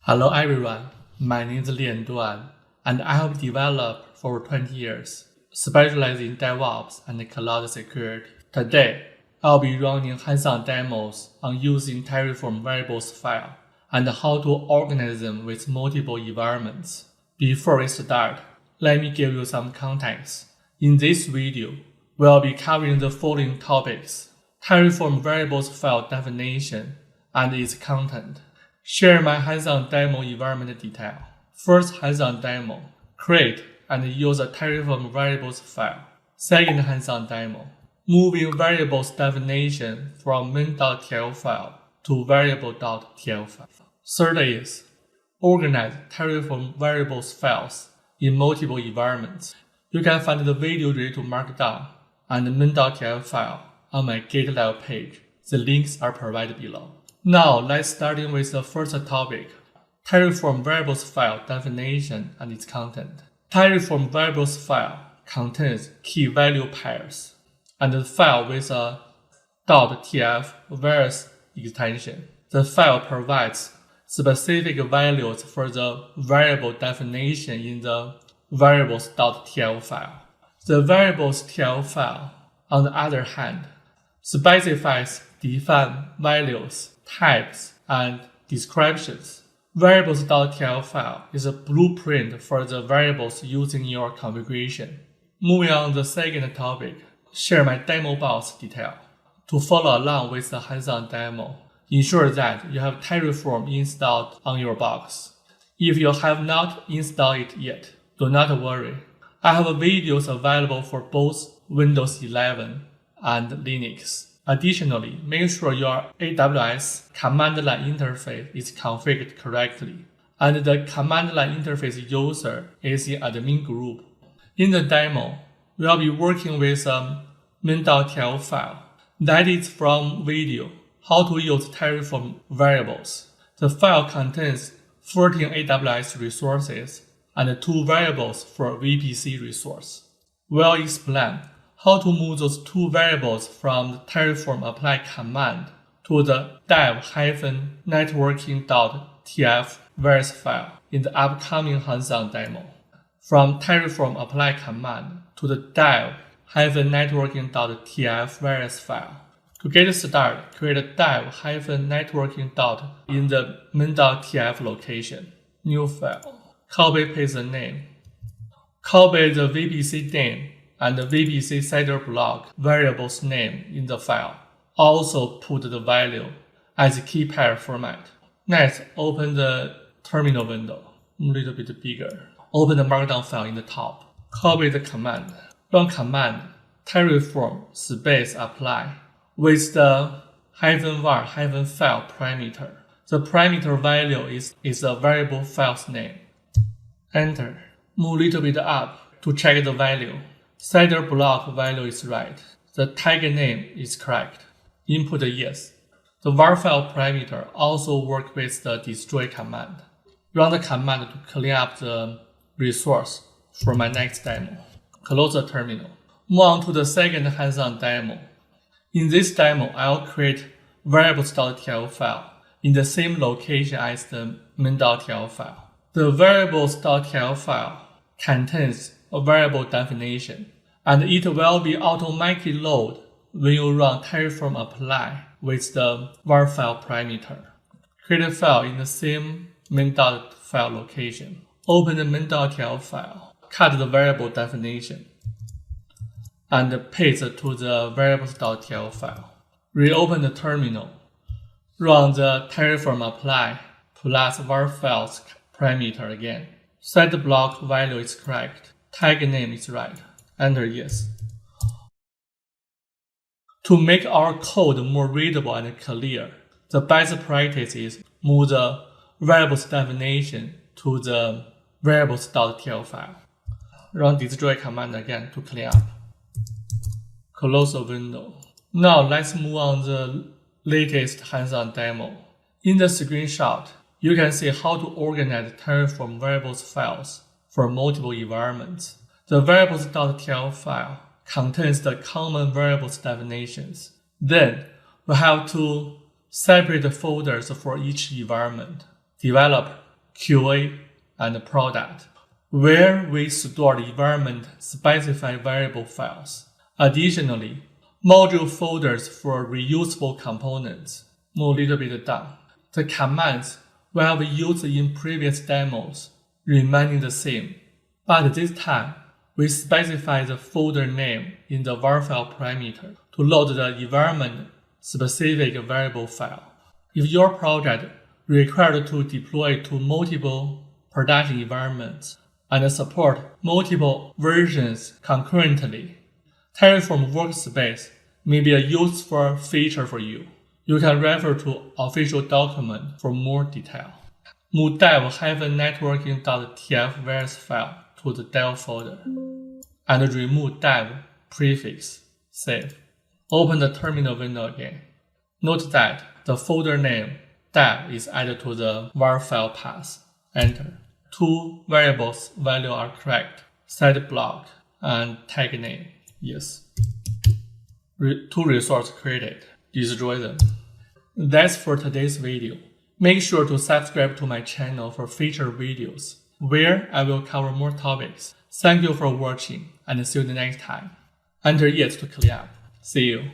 Hello everyone, my name is Lian Duan, and I have developed for 20 years, specializing in DevOps and cloud security. Today, I'll be running hands-on demos on using Terraform Variables File and how to organize them with multiple environments. Before we start, let me give you some context. In this video, we'll be covering the following topics: Terraform Variables File definition and its content. Share my hands-on demo environment detail. First hands-on demo, create and use a Terraform Variables file. Second hands-on demo, moving variables definition from main.tf file to variable.tf file. Third is, organize Terraform Variables files in multiple environments. You can find the video related to Markdown and the main.tf file on my GitLab page. The links are provided below. Now, let's start with the first topic, Terraform Variables File definition and its content. Terraform Variables File contains key value pairs and the file with a .tf various extension. The file provides specific values for the variable definition in the variables.tf file. The variables.tf file, on the other hand, specifies defined values, types, and descriptions. Variables.tf file is a blueprint for the variables used in your configuration. Moving on to the second topic, share my demo box detail. To follow along with the hands-on demo, ensure that you have Terraform installed on your box. If you have not installed it yet, do not worry. I have videos available for both Windows 11 and Linux. Additionally, make sure your AWS command line interface is configured correctly, and the command line interface user is in admin group. In the demo, we'll be working with a main.tf file. That is from video, how to use Terraform variables. The file contains 14 AWS resources and 2 variables for VPC resource. We'll explain how to move those 2 variables from the Terraform apply command to the dev-networking.tf various file in the upcoming hands-on demo. From Terraform apply command to the dev-networking.tf various file. To get started, create a dev-networking in the main.tf location. New file. Copy-paste the name. Copy the VPC name and the VPC setter block variable's name in the file. Also put the value as key pair format. Next, open the terminal window, a little bit bigger. Open the markdown file in the top. Copy the command. Run command terraform space apply with the -var -file parameter. The parameter value is the variable file's name. Enter. Move a little bit up to check the value. Setter block value is right. The tag name is correct. Input yes. The var file parameter also works with the destroy command. Run the command to clean up the resource for my next demo. Close the terminal. Move on to the second hands-on demo. In this demo, I'll create variables.tf file in the same location as the main.tf file. The variables.tf file contains a variable definition, and it will be automatically loaded when you run Terraform apply with the var file parameter. Create a file in the same main.file location. Open the main.tf file, cut the variable definition, and paste to the variables.tf file. Reopen the terminal. Run the Terraform apply plus var files parameter again. Set the block value is correct. Tag name is right. Enter yes. To make our code more readable and clear, the best practice is move the variables definition to the variables.tf file. Run destroy command again to clean up. Close the window. Now let's move on to the latest hands-on demo. In the screenshot, you can see how to organize Terraform variables files for multiple environments. The variables.tf file contains the common variables definitions. Then, we have to separate folders for each environment. Develop QA, and product, where we store the environment-specified variable files. Additionally, module folders for reusable components. Move a little bit down. The commands we have used in previous demos remaining the same, but this time we specify the folder name in the var file parameter to load the environment-specific variable file. If your project required to deploy to multiple production environments and support multiple versions concurrently, Terraform Workspace may be a useful feature for you. You can refer to official document for more detail. Move dev-networking.tf variables file to the dev folder and remove dev prefix. Save. Open the terminal window again. Note that the folder name dev is added to the var file path. Enter. Two variables value are correct. Set block and tag name. Yes. Two resources created. Destroy them. That's for today's video. Make sure to subscribe to my channel for future videos, where I will cover more topics. Thank you for watching, and see you the next time. Enter yes to clear up. See you.